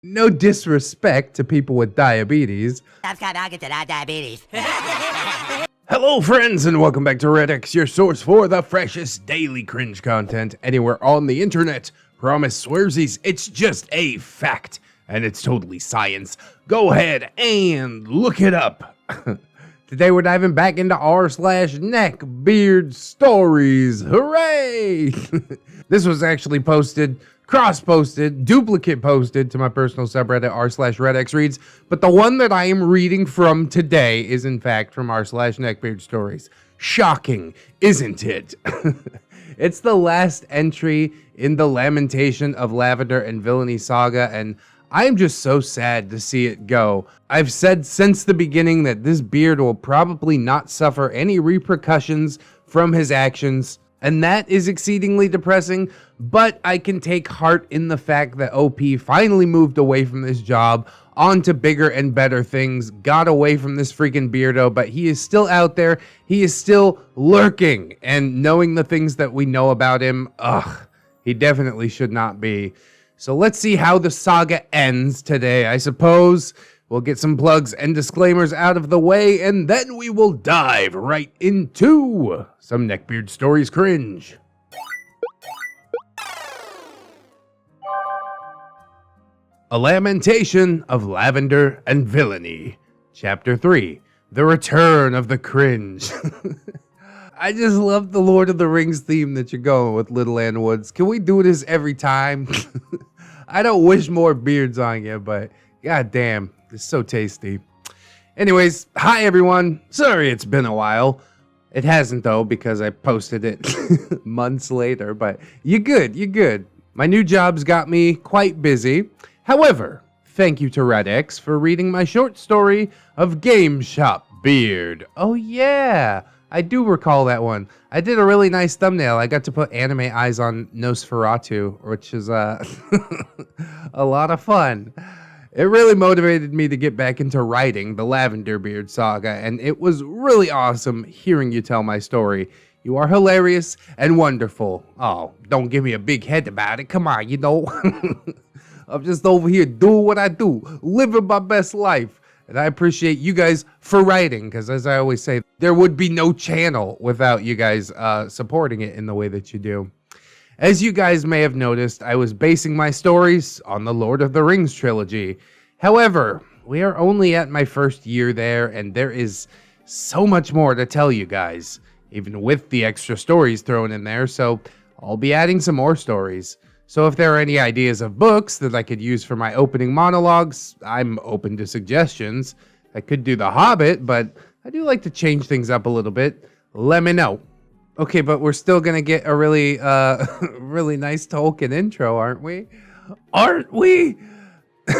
No disrespect to people with diabetes. Diabetes. Hello friends and welcome back to ReddX, your source for the freshest daily cringe content anywhere on the internet. Promise swearsies, it's just a fact and it's totally science. Go ahead and look it up. Today we're diving back into r/NeckbeardStories. Hooray! This was actually posted, cross-posted, duplicate posted to my personal subreddit r/ReddX reads, but the one that I am reading from today is in fact from r/NeckbeardStories. Shocking, isn't it? It's the last entry in the lamentation of Lavender and Villainy saga, and I'm just so sad to see it go. I've said since the beginning that this beard will probably not suffer any repercussions from his actions, and that is exceedingly depressing, but I can take heart in the fact that OP finally moved away from this job onto bigger and better things, got away from this freaking beardo, but he is still out there, he is still lurking, and knowing the things that we know about him, he definitely should not be. So let's see how the saga ends today. I suppose we'll get some plugs and disclaimers out of the way, and then we will dive right into some NeckbeardStories cringe. A Lamentation of Lavender and Villainy, Chapter 3, The Return of the Cringe. I just love the Lord of the Rings theme that you're going with, Little Ann Woods. Can we do this every time? I don't wish more beards on you, but goddamn, it's so tasty. Anyways, hi everyone. Sorry it's been a while. It hasn't though, because I posted it months later, but you're good, you're good. My new job's got me quite busy. However, thank you to ReddX for reading my short story of Game Shop Beard. Oh yeah, I do recall that one. I did a really nice thumbnail. I got to put anime eyes on Nosferatu, which is a lot of fun. It really motivated me to get back into writing the Lavender Beard saga, and it was really awesome hearing you tell my story. You are hilarious and wonderful. Oh, don't give me a big head about it. Come on, you know. I'm just over here doing what I do, living my best life. And I appreciate you guys for writing, because as I always say, there would be no channel without you guys supporting it in the way that you do. As you guys may have noticed, I was basing my stories on the Lord of the Rings trilogy. However, we are only at my first year there, and there is so much more to tell you guys, even with the extra stories thrown in there, so I'll be adding some more stories. So if there are any ideas of books that I could use for my opening monologues, I'm open to suggestions. I could do The Hobbit, but I do like to change things up a little bit. Let me know. Okay, but we're still gonna get a really, really nice Tolkien intro, aren't we? Aren't we?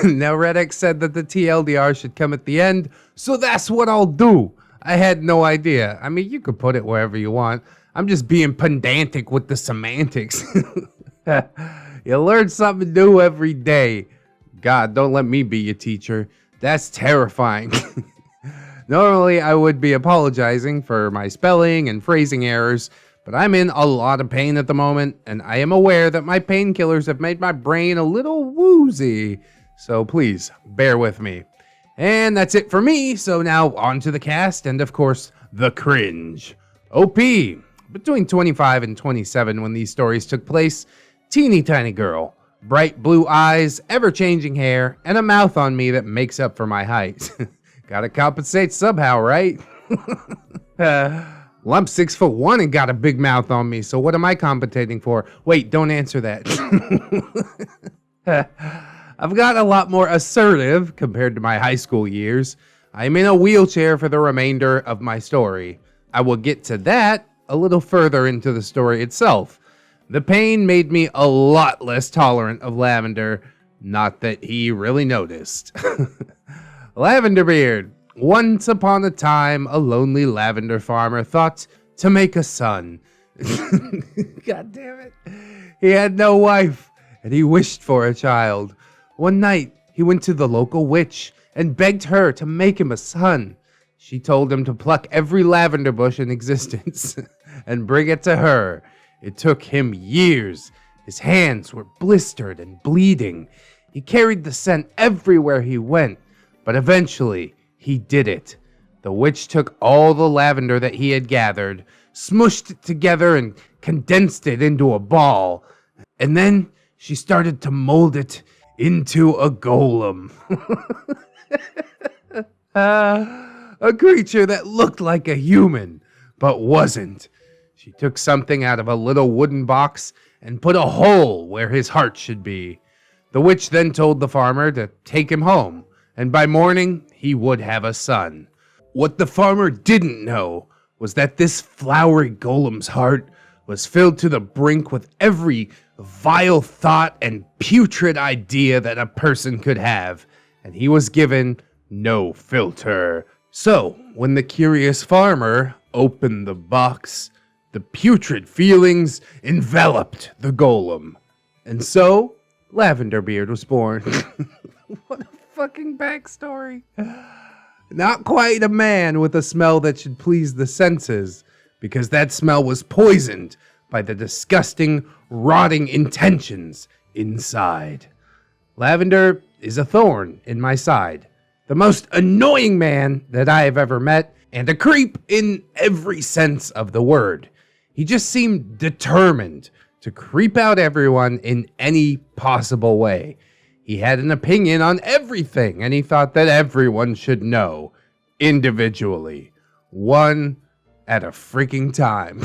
Now, ReddX said that the TLDR should come at the end, so that's what I'll do. I had no idea. I mean, you could put it wherever you want. I'm just being pedantic with the semantics. You learn something new every day. God, don't let me be your teacher. That's terrifying. Normally, I would be apologizing for my spelling and phrasing errors, but I'm in a lot of pain at the moment, and I am aware that my painkillers have made my brain a little woozy. So please, bear with me. And that's it for me, so now on to the cast, and of course, the cringe. OP, between 25 and 27 when these stories took place, teeny tiny girl, bright blue eyes, ever-changing hair, and a mouth on me that makes up for my height. Gotta compensate somehow, right? Well, I'm 6'1" and got a big mouth on me, so what am I compensating for? Wait, don't answer that. I've got a lot more assertive compared to my high school years. I'm in a wheelchair for the remainder of my story. I will get to that a little further into the story itself. The pain made me a lot less tolerant of Lavender, not that he really noticed. Lavender Beard. Once upon a time, a lonely lavender farmer thought to make a son. God damn it. He had no wife, and he wished for a child. One night, he went to the local witch and begged her to make him a son. She told him to pluck every lavender bush in existence and bring it to her. It took him years. His hands were blistered and bleeding. He carried the scent everywhere he went, but eventually he did it. The witch took all the lavender that he had gathered, smushed it together and condensed it into a ball, and then she started to mold it into a golem. A creature that looked like a human, but wasn't. She took something out of a little wooden box and put a hole where his heart should be. The witch then told the farmer to take him home, and by morning he would have a son. What the farmer didn't know was that this flowery golem's heart was filled to the brink with every vile thought and putrid idea that a person could have, and he was given no filter. So, when the curious farmer opened the box, the putrid feelings enveloped the golem. And so, Lavenderbeard was born. What a fucking backstory. Not quite a man with a smell that should please the senses, because that smell was poisoned by the disgusting, rotting intentions inside. Lavender is a thorn in my side, the most annoying man that I have ever met, and a creep in every sense of the word. He just seemed determined to creep out everyone in any possible way. He had an opinion on everything, and he thought that everyone should know, individually, one at a freaking time.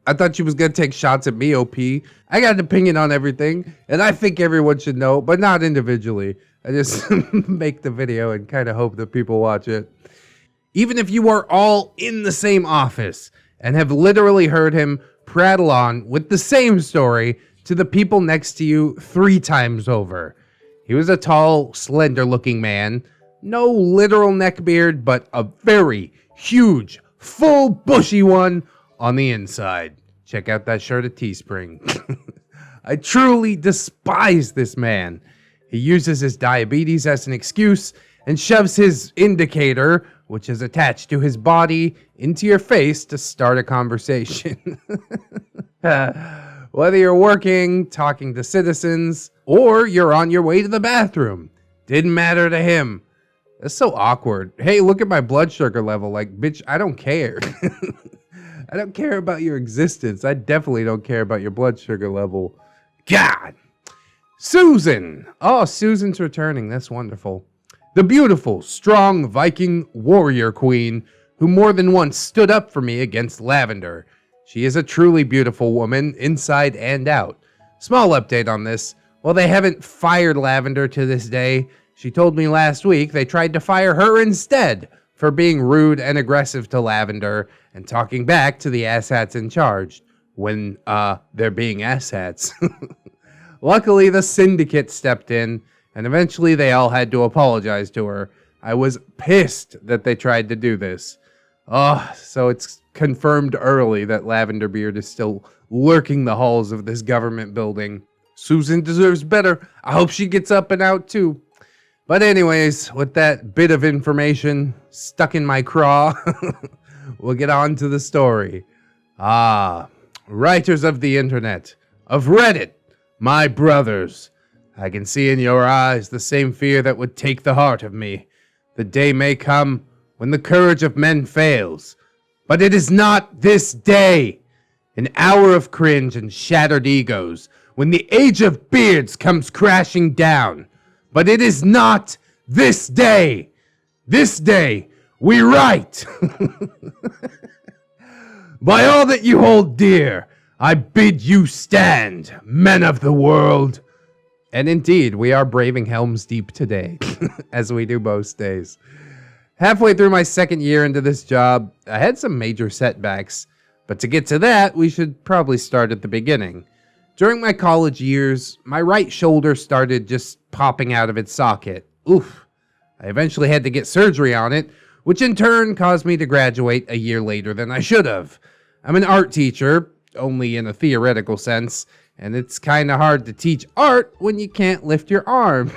I thought she was going to take shots at me, OP. I got an opinion on everything, and I think everyone should know, but not individually. I just make the video and kind of hope that people watch it. Even if you are all in the same office and have literally heard him prattle on with the same story to the people next to you 3 times over. He was a tall, slender-looking man. No literal neck beard, but a very huge, full, bushy one on the inside. Check out that shirt at Teespring. I truly despise this man. He uses his diabetes as an excuse and shoves his indicator, which is attached to his body, into your face to start a conversation. Whether you're working, talking to citizens, or you're on your way to the bathroom, didn't matter to him. That's so awkward. Hey, look at my blood sugar level. Like, bitch, I don't care. I don't care about your existence. I definitely don't care about your blood sugar level. God. Susan. Oh, Susan's returning. That's wonderful. The beautiful, strong Viking warrior queen who more than once stood up for me against Lavender. She is a truly beautiful woman, inside and out. Small update on this. While they haven't fired Lavender to this day, she told me last week they tried to fire her instead for being rude and aggressive to Lavender and talking back to the asshats in charge when, they're being asshats. Luckily, the syndicate stepped in, and eventually they all had to apologize to her. I was pissed that they tried to do this. Oh, so it's confirmed early that Lavenderbeard is still lurking the halls of this government building. Susan deserves better. I hope she gets up and out too. But anyways, with that bit of information stuck in my craw, we'll get on to the story. Writers of the internet, of Reddit, my brothers, I can see in your eyes the same fear that would take the heart of me. The day may come when the courage of men fails, but it is not this day. An hour of cringe and shattered egos, when the age of beards comes crashing down. But it is not this day. This day, we write. By all that you hold dear, I bid you stand, men of the world. And indeed, we are braving Helm's Deep today, as we do most days. Halfway through my second year into this job, I had some major setbacks. But to get to that, we should probably start at the beginning. During my college years, my right shoulder started just popping out of its socket. Oof. I eventually had to get surgery on it, which in turn caused me to graduate a year later than I should have. I'm an art teacher, only in a theoretical sense, and it's kind of hard to teach art when you can't lift your arm.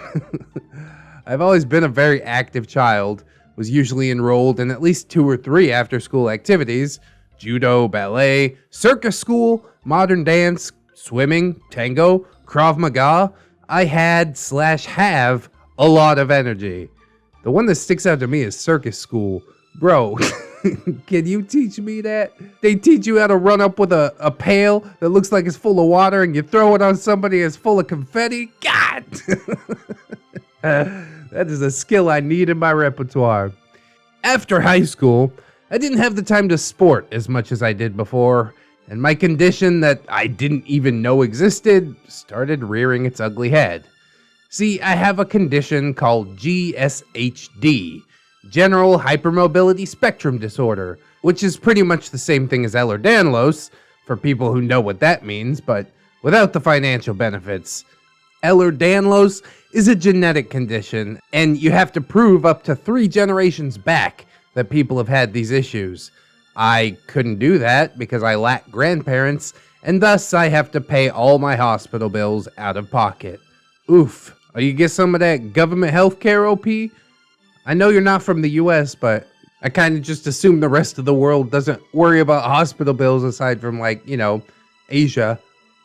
I've always been a very active child, was usually enrolled in at least 2 or 3 after-school activities: judo, ballet, circus school, modern dance, swimming, tango, Krav Maga. I had/have a lot of energy. The one that sticks out to me is circus school. Bro, can you teach me that? They teach you how to run up with a pail that looks like it's full of water and you throw it on somebody that's full of confetti? God! That is a skill I need in my repertoire. After high school, I didn't have the time to sport as much as I did before, and my condition that I didn't even know existed started rearing its ugly head. See, I have a condition called GSHD, General Hypermobility Spectrum Disorder, which is pretty much the same thing as Ehlers-Danlos, for people who know what that means, but without the financial benefits. Ehlers-Danlos is a genetic condition, and you have to prove up to 3 generations back that people have had these issues. I couldn't do that because I lack grandparents, and thus I have to pay all my hospital bills out of pocket. Oof. Oh, you get some of that government healthcare, OP? I know you're not from the US, but I kind of just assume the rest of the world doesn't worry about hospital bills aside from, like, you know, Asia.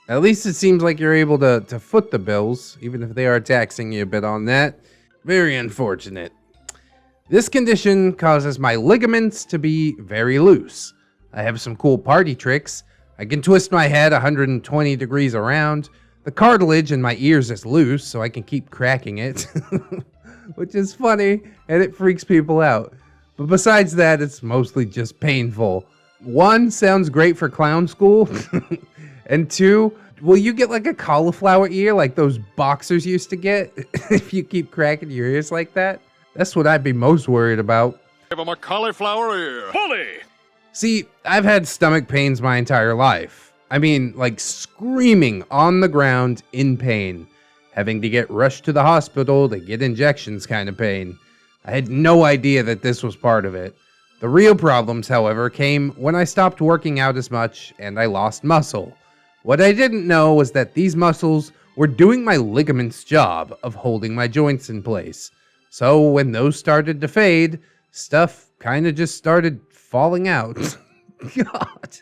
At least it seems like you're able to foot the bills, even if they are taxing you a bit on that. Very unfortunate. This condition causes my ligaments to be very loose. I have some cool party tricks. I can twist my head 120 degrees around. The cartilage in my ears is loose, so I can keep cracking it. Which is funny, and it freaks people out. But besides that, it's mostly just painful. 1, sounds great for clown school. And 2, will you get like a cauliflower ear like those boxers used to get if you keep cracking your ears like that? That's what I'd be most worried about. Give him a cauliflower ear. Fully! See, I've had stomach pains my entire life. I mean, like screaming on the ground in pain. Having to get rushed to the hospital to get injections kind of pain. I had no idea that this was part of it. The real problems, however, came when I stopped working out as much and I lost muscle. What I didn't know was that these muscles were doing my ligaments' job of holding my joints in place. So when those started to fade, stuff kind of just started falling out. God.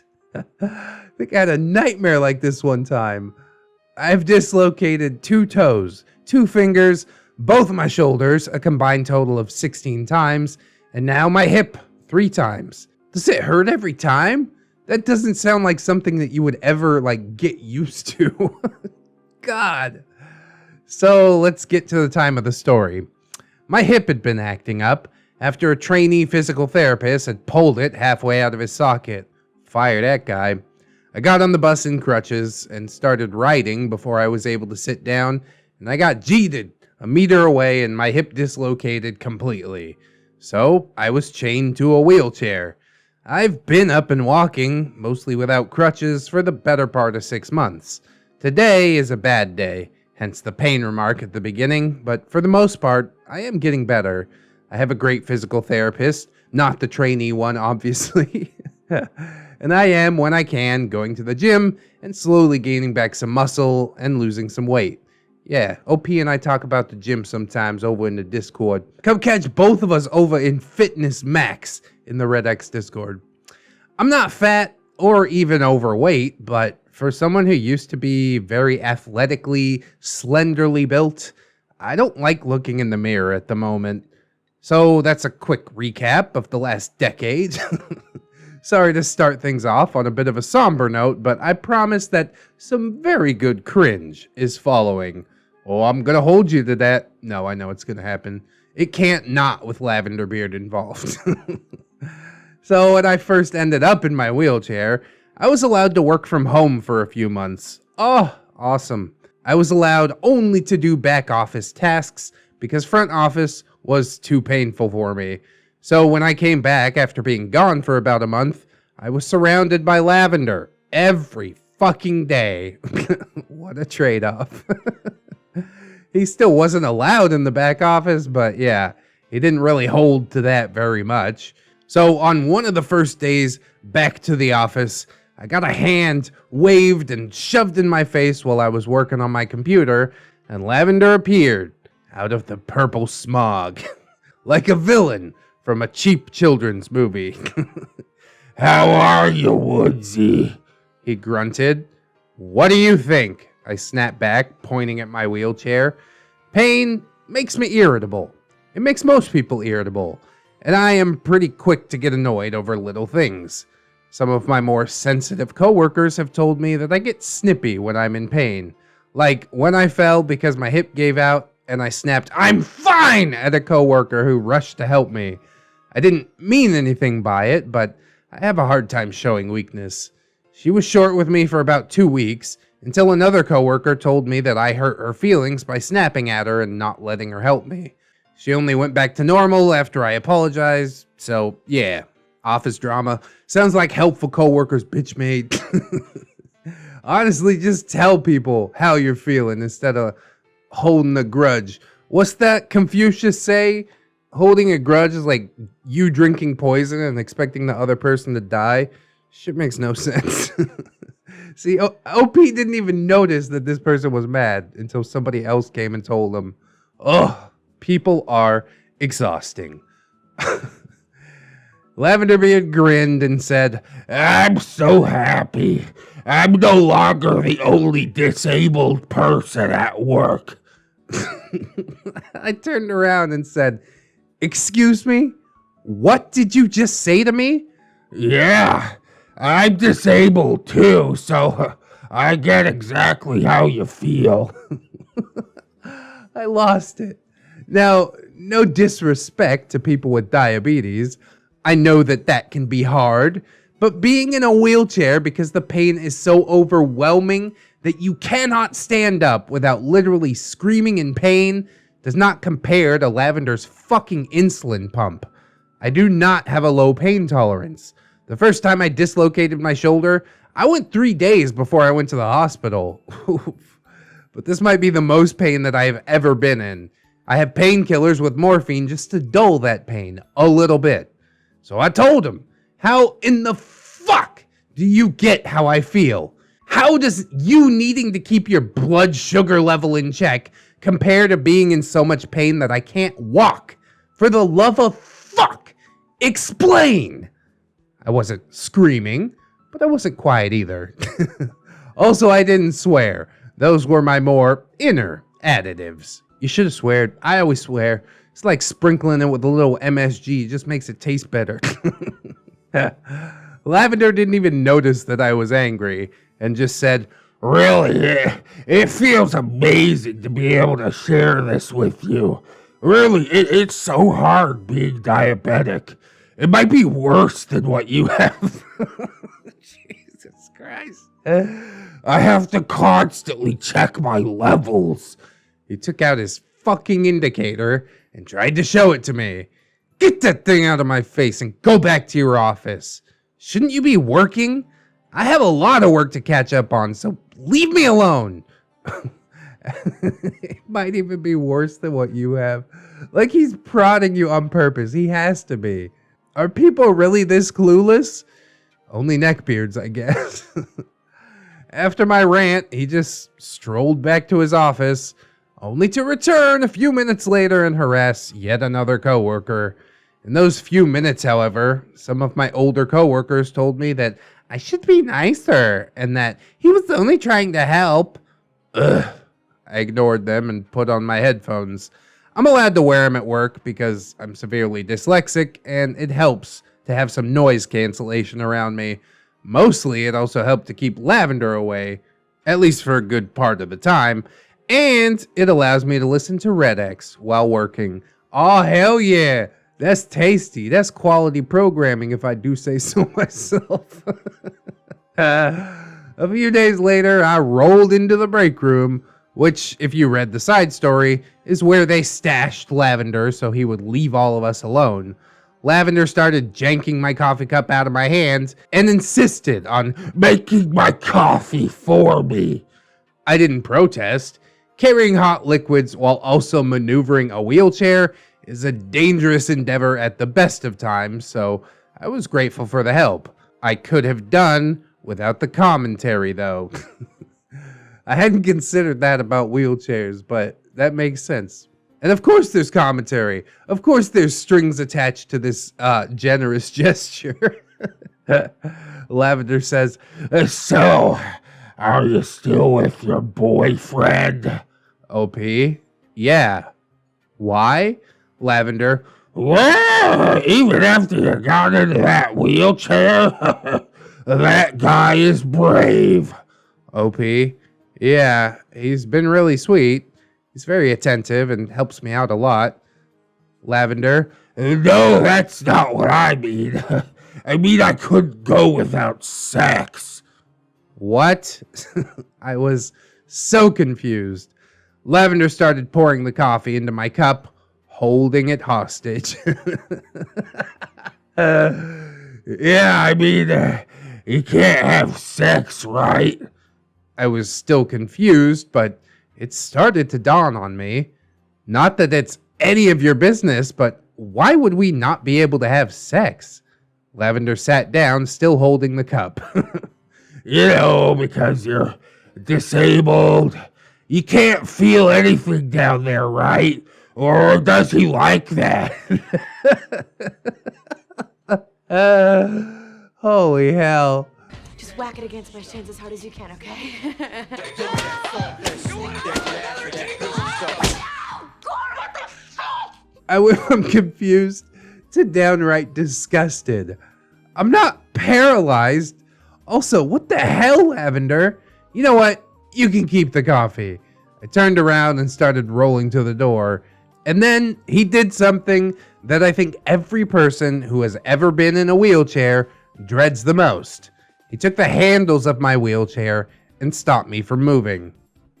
I think I had a nightmare like this one time. I've dislocated 2 toes, 2 fingers, both of my shoulders, a combined total of 16 times, and now my hip 3 times. Does it hurt every time? That doesn't sound like something that you would ever, like, get used to. God. So let's get to the time of the story. My hip had been acting up after a trainee physical therapist had pulled it halfway out of his socket. Fire that guy. I got on the bus in crutches and started riding before I was able to sit down, and I got jeeted a meter away and my hip dislocated completely. So I was chained to a wheelchair. I've been up and walking, mostly without crutches, for the better part of 6 months. Today is a bad day, hence the pain remark at the beginning, but for the most part, I am getting better. I have a great physical therapist, not the trainee one, obviously. And I am, when I can, going to the gym and slowly gaining back some muscle and losing some weight. Yeah, OP and I talk about the gym sometimes over in the Discord. Come catch both of us over in Fitness Max in the ReddX Discord. I'm not fat or even overweight, but for someone who used to be very athletically, slenderly built, I don't like looking in the mirror at the moment. So that's a quick recap of the last decade. Sorry to start things off on a bit of a somber note, but I promise that some very good cringe is following. Oh, I'm gonna hold you to that. No, I know it's gonna happen. It can't not with Lavender Beard involved. So when I first ended up in my wheelchair, I was allowed to work from home for a few months. Oh, awesome. I was allowed only to do back office tasks because front office was too painful for me. So when I came back after being gone for about a month, I was surrounded by Lavender every fucking day. What a trade-off. He still wasn't allowed in the back office, but yeah, he didn't really hold to that very much. So on one of the first days back to the office, I got a hand waved and shoved in my face while I was working on my computer, and Lavender appeared out of the purple smog, like a villain from a cheap children's movie. "How are you, Woodsy?" he grunted. "What do you think? I snap back, pointing at my wheelchair. Pain makes me irritable. It makes most people irritable, and I am pretty quick to get annoyed over little things. Some of my more sensitive coworkers have told me that I get snippy when I'm in pain. Like when I fell because my hip gave out and I snapped, "I'm fine!" at a coworker who rushed to help me. I didn't mean anything by it, but I have a hard time showing weakness. She was short with me for about 2 weeks, until another coworker told me that I hurt her feelings by snapping at her and not letting her help me. She only went back to normal after I apologized, so yeah, office drama. Sounds like helpful coworkers, bitch made. Honestly, just tell people how you're feeling instead of holding a grudge. What's that Confucius say? Holding a grudge is like you drinking poison and expecting the other person to die. Shit makes no sense. See, OP didn't even notice that this person was mad until somebody else came and told him. Ugh, people are exhausting. Lavender Beard grinned and said, "I'm so happy. I'm no longer the only disabled person at work." I turned around and said, "Excuse me? What did you just say to me?" "Yeah, I'm disabled too, so I get exactly how you feel." I lost it. Now, no disrespect to people with diabetes. I know that can be hard, but being in a wheelchair because the pain is so overwhelming that you cannot stand up without literally screaming in pain does not compare to Lavender's fucking insulin pump. I do not have a low pain tolerance. The first time I dislocated my shoulder, I went 3 days before I went to the hospital. But this might be the most pain that I have ever been in. I have painkillers with morphine just to dull that pain a little bit. So I told him, how in the fuck do you get how I feel? How does you needing to keep your blood sugar level in check compare to being in so much pain that I can't walk? For the love of fuck, explain! I wasn't screaming, but I wasn't quiet either. Also, I didn't swear. Those were my more inner additives. You should have sweared. I always swear. It's like sprinkling it with a little MSG. It just makes it taste better. Lavender didn't even notice that I was angry and just said, "Really, it feels amazing to be able to share this with you. Really, it's so hard being diabetic. It might be worse than what you have." Jesus Christ. "I have to constantly check my levels." He took out his fucking indicator and tried to show it to me. "Get that thing out of my face and go back to your office. Shouldn't you be working? I have a lot of work to catch up on, so leave me alone." It might even be worse than what you have. Like he's prodding you on purpose. He has to be. Are people really this clueless? Only neckbeards, I guess. After my rant, he just strolled back to his office, only to return a few minutes later and harass yet another coworker. In those few minutes, however, some of my older coworkers told me that I should be nicer and that he was only trying to help. Ugh. I ignored them and put on my headphones. I'm allowed to wear them at work because I'm severely dyslexic and it helps to have some noise cancellation around me. Mostly, it also helped to keep Lavender away, at least for a good part of the time. And it allows me to listen to ReddX while working. Oh, hell yeah. That's tasty. That's quality programming if I do say so myself. A few days later, I rolled into the break room, which, if you read the side story, is where they stashed Lavender so he would leave all of us alone. Lavender started janking my coffee cup out of my hands and insisted on making my coffee for me. I didn't protest. Carrying hot liquids while also maneuvering a wheelchair is a dangerous endeavor at the best of times, so I was grateful for the help. I could have done without the commentary, though. I hadn't considered that about wheelchairs, but that makes sense. And of course there's commentary. Of course there's strings attached to this generous gesture. Lavender says, "So, Are you still with your boyfriend? OP. Yeah. Why? Lavender. Well, even after you got into that wheelchair, that guy is brave. OP. Yeah, he's been really sweet. He's very attentive and helps me out a lot. Lavender. No, that's not what I mean. I mean, I couldn't go without sex. What? I was so confused. Lavender started pouring the coffee into my cup, holding it hostage. Yeah, I mean, you can't have sex, right? I was still confused, but it started to dawn on me. Not that it's any of your business, but why would we not be able to have sex? Lavender sat down, still holding the cup. You know, because you're disabled. You can't feel anything down there, right? Or does he like that? Holy hell. Just whack it against my shins as hard as you can, okay? I went from confused to downright disgusted. I'm not paralyzed. Also, what the hell, Lavender? You know what? You can keep the coffee. I turned around and started rolling to the door. And then he did something that I think every person who has ever been in a wheelchair dreads the most. He took the handles of my wheelchair and stopped me from moving.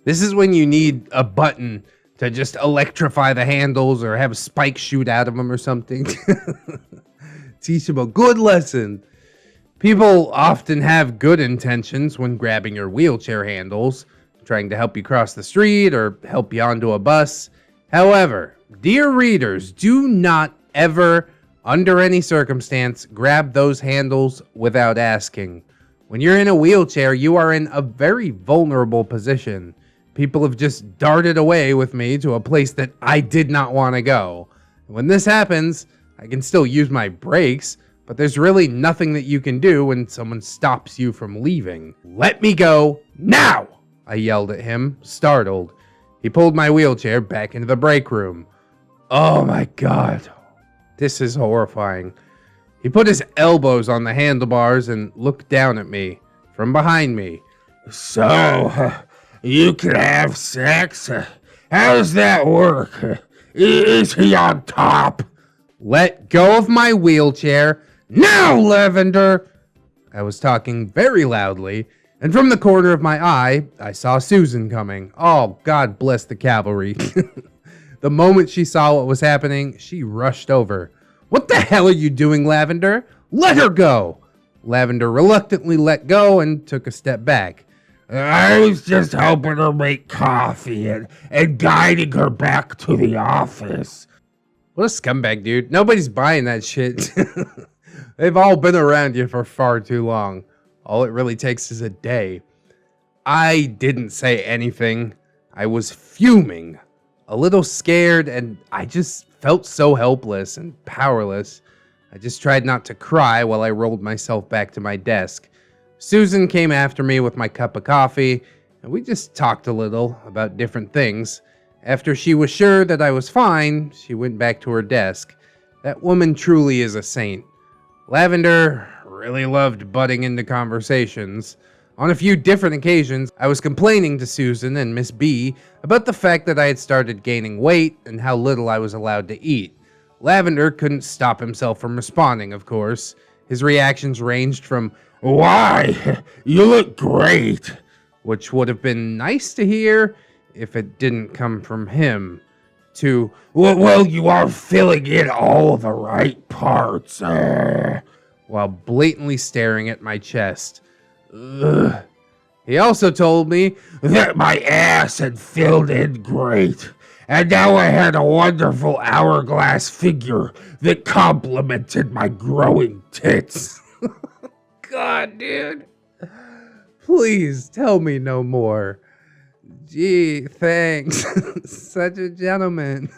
This is when you need a button to just electrify the handles or have spikes shoot out of them or something. Teach him a good lesson. People often have good intentions when grabbing your wheelchair handles, trying to help you cross the street or help you onto a bus. However, dear readers, do not ever, under any circumstance, grab those handles without asking. When you're in a wheelchair, you are in a very vulnerable position. People have just darted away with me to a place that I did not want to go. When this happens, I can still use my brakes, but there's really nothing that you can do when someone stops you from leaving. Let me go now! I yelled at him, startled. He pulled my wheelchair back into the break room. Oh my god. This is horrifying. He put his elbows on the handlebars and looked down at me from behind me. So, you can have sex? How does that work? Is he on top? Let go of my wheelchair. Now, Lavender! I was talking very loudly, and from the corner of my eye, I saw Susan coming. Oh, God bless the cavalry. The moment she saw what was happening, she rushed over. What the hell are you doing, Lavender? Let her go! Lavender reluctantly let go and took a step back. I was just helping her make coffee and guiding her back to the office. What a scumbag, dude. Nobody's buying that shit. They've all been around you for far too long. All it really takes is a day. I didn't say anything. I was fuming, a little scared, and I just felt so helpless and powerless. I just tried not to cry while I rolled myself back to my desk. Susan came after me with my cup of coffee, and we just talked a little about different things. After she was sure that I was fine, she went back to her desk. That woman truly is a saint. Lavender really loved butting into conversations. On a few different occasions, I was complaining to Susan and Miss B about the fact that I had started gaining weight and how little I was allowed to eat. Lavender couldn't stop himself from responding, of course. His reactions ranged from, "Why? You look great," which would have been nice to hear if it didn't come from him, to, well, you are filling in all the right parts, while blatantly staring at my chest. Ugh. He also told me that my ass had filled in great, and now I had a wonderful hourglass figure that complemented my growing tits. God, dude. Please tell me no more. Gee, thanks. Such a gentleman.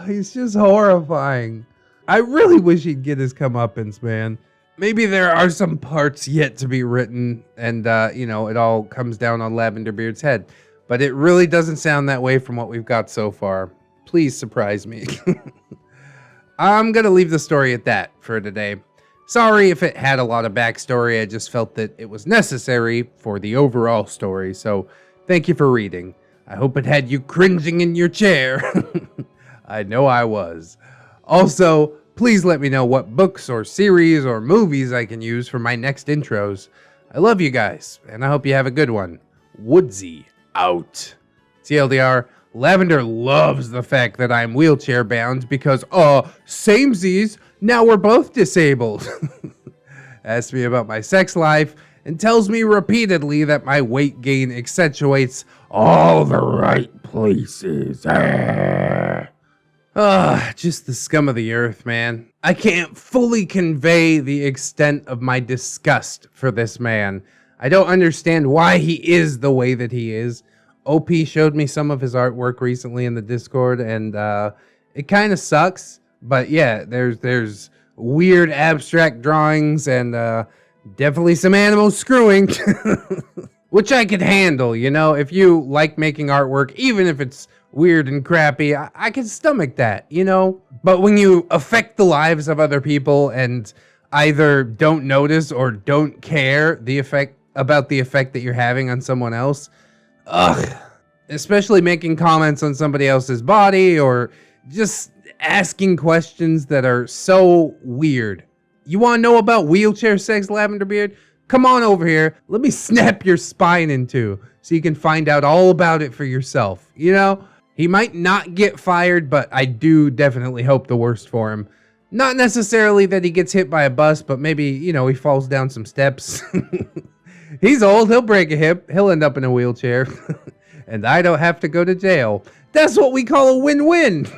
He's just horrifying. I really wish he'd get his comeuppance, man. Maybe there are some parts yet to be written, and, you know, it all comes down on Lavender Beard's head. But it really doesn't sound that way from what we've got so far. Please surprise me. I'm going to leave the story at that for today. Sorry if it had a lot of backstory. I just felt that it was necessary for the overall story. So thank you for reading. I hope it had you cringing in your chair. I know I was. Also, please let me know what books or series or movies I can use for my next intros. I love you guys, and I hope you have a good one. Woodsy out. TLDR, Lavender loves the fact that I'm wheelchair bound because, samesies, now we're both disabled. Asks me about my sex life and tells me repeatedly that my weight gain accentuates All the right places. Just the scum of the earth, man. I can't fully convey the extent of my disgust for this man. I don't understand why he is the way that he is. OP showed me some of his artwork recently in the Discord, and it kind of sucks. But yeah, there's weird abstract drawings and definitely some animal screwing, which I could handle, you know? If you like making artwork, even if it's weird and crappy, I can stomach that, you know? But when you affect the lives of other people and either don't notice or don't care about the effect that you're having on someone else, especially making comments on somebody else's body or just asking questions that are so weird. You want to know about wheelchair sex, Lavender Beard? Come on over here. Let me snap your spine in two so you can find out all about it for yourself. You know, he might not get fired, but I do definitely hope the worst for him. Not necessarily that he gets hit by a bus, but maybe, you know, he falls down some steps. He's old. He'll break a hip. He'll end up in a wheelchair. And I don't have to go to jail. That's what we call a win-win.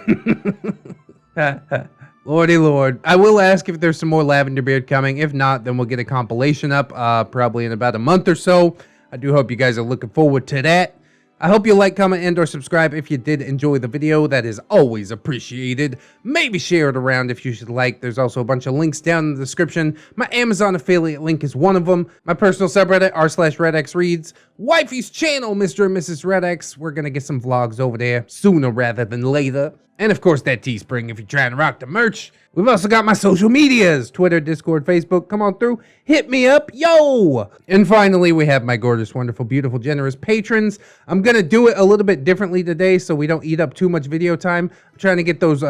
Lordy Lord. I will ask if there's some more Lavender Beard coming. If not, then we'll get a compilation up probably in about a month or so. I do hope you guys are looking forward to that. I hope you like, comment, and or subscribe if you did enjoy the video. That is always appreciated. Maybe share it around if you should like. There's also a bunch of links down in the description. My Amazon affiliate link is one of them. My personal subreddit, r/ReddX Reads. Wifey's channel, Mr. and Mrs. ReddX. We're going to get some vlogs over there sooner rather than later. And of course, that Teespring if you're trying to rock the merch. We've also got my social medias, Twitter, Discord, Facebook. Come on through, hit me up, yo! And finally, we have my gorgeous, wonderful, beautiful, generous patrons. I'm gonna do it a little bit differently today so we don't eat up too much video time. I'm trying to get those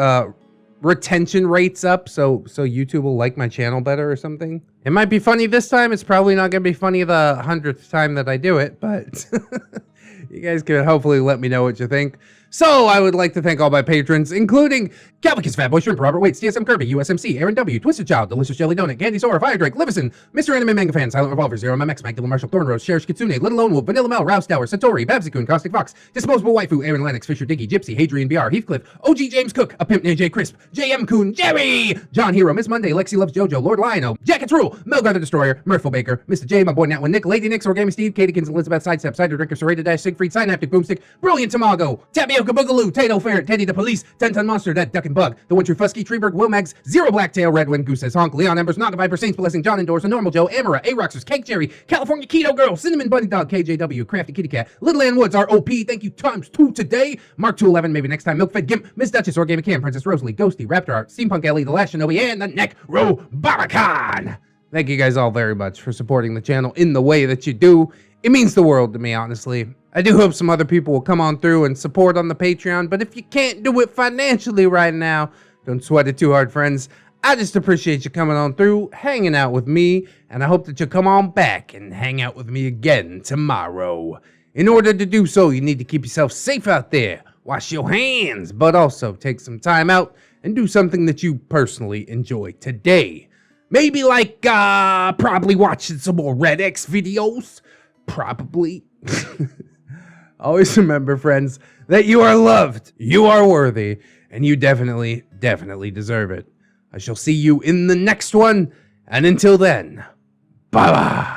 retention rates up so YouTube will like my channel better or something. It might be funny this time. It's probably not gonna be funny the 100th time that I do it, but you guys can hopefully let me know what you think. So I would like to thank all my patrons, including Calvicus, Fatboy Shrimp, Robert Waits, TSM Kirby, USMC, Aaron W, Twisted Child, Delicious Jelly Donut, Candy Sora, Fire Drake, Livison, Mr. Anime Manga Fan, Silent Revolver, Zero MX, Magdalene Marshall, Thornrose, Cherish Kitsune, Little Lone Wolf, Vanilla Mel, Rouse Tower, Satori, Babsicune, Caustic Fox, Disposable Waifu, Aaron Lennox, Fisher Diggy, Gypsy, Hadrian BR, Heathcliff, OG James Cook, A Pimp Named J Crisp, JM Coon, Jerry, John Hero, Miss Monday, Lexi Loves Jojo, Lord Lionel, Jackets Rule, Melgar the Destroyer, Mirthful Baker, Mr. J, my boy Natwin Nick, Lady Nix, Origami Steve, Katykins, Elizabeth, Sidestep, Cider Drinker, Serrated Dash, Siegfried, Synaptic, Boomstick, Brilliant Tamago, Tapioca Boogaloo, Tato Ferret, Teddy the Police, 10-Ton Monster, That Duck and Bug, The One True Fusky, Treeberg, Wilmags, Zero Blacktail, Redwind, Goose Says Honk, Leon Embers, Naga Viper, Saints Blessing, John Endors, A Normal Joe, Amara, A-Roxers, Cake Jerry, California Keto Girl, Cinnamon Bunny Dog, KJW, Crafty Kitty Cat, Little Ann Woods, ROP, thank you ×2 today, Mark 211, maybe next time, Milkfed Gimp, Miss Duchess, Orgamic Cam, Princess Rosalie, Ghosty, Raptor Art, Steampunk Ellie, The Last Shinobi, and the Neck Roboticon. Thank you guys all very much for supporting the channel in the way that you do. It means the world to me, honestly. I do hope some other people will come on through and support on the Patreon, but if you can't do it financially right now, don't sweat it too hard, friends. I just appreciate you coming on through, hanging out with me, and I hope that you'll come on back and hang out with me again tomorrow. In order to do so, you need to keep yourself safe out there. Wash your hands, but also take some time out and do something that you personally enjoy today. Maybe like, probably watching some more ReddX videos. Probably. Always remember, friends, that you are loved, you are worthy, and you definitely, definitely deserve it. I shall see you in the next one, and until then, bye-bye.